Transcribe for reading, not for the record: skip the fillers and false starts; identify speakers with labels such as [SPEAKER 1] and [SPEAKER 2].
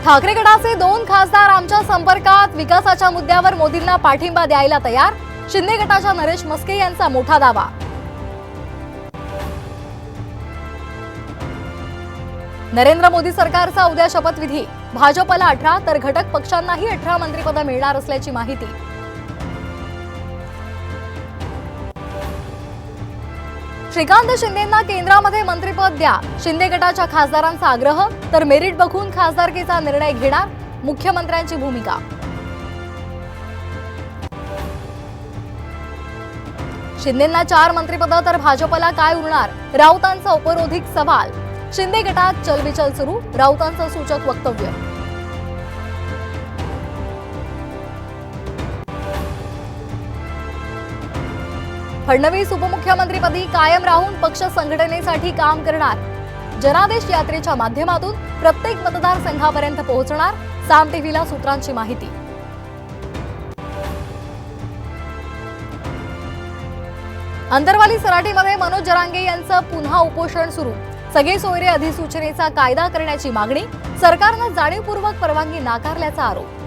[SPEAKER 1] ठाकरे गटाचे 2 खासदार आमच्या संपर्कात, विकासाच्या मुद्द्यावर मोदींना पाठिंबा द्यायला तयार. शिंदे गटाच्या नरेश मस्के यांचा मोठा दावा. नरेंद्र मोदी सरकारचा उद्या शपथविधी. भाजपला 18 तर घटक पक्षांनाही 18 मंत्रिपद मिळणार असल्याची माहिती. श्रीकांत शिंदेंना केंद्रामध्ये मंत्रिपद द्या. शिंदे गटाच्या खासदारांचा आग्रह. तर मेरिट बघून खासदारकीचा निर्णय घेणार, मुख्यमंत्र्यांची भूमिका. शिंदेंना 4 मंत्रिपद तर भाजपला काय उरणार, राऊतांचा उपरोधिक सवाल. शिंदे गटात चलबिचल सुरू, राऊतांचं सूचक वक्तव्य. फडणवीस उपमुख्यमंत्रीपदी कायम राहून पक्ष संघटनेसाठी काम करणार. जनादेश यात्रेच्या माध्यमातून प्रत्येक मतदारसंघापर्यंत पोहोचणार, साम टीव्हीला सूत्रांची माहिती. अंतरवाली सराटीमध्ये मनोज जरांगे यांचं पुन्हा उपोषण सुरू. सगळे सोयरे अधिसूचनेचा कायदा करण्याची मागणी. सरकारनं जाणीवपूर्वक परवानगी नाकारल्याचा आरोप.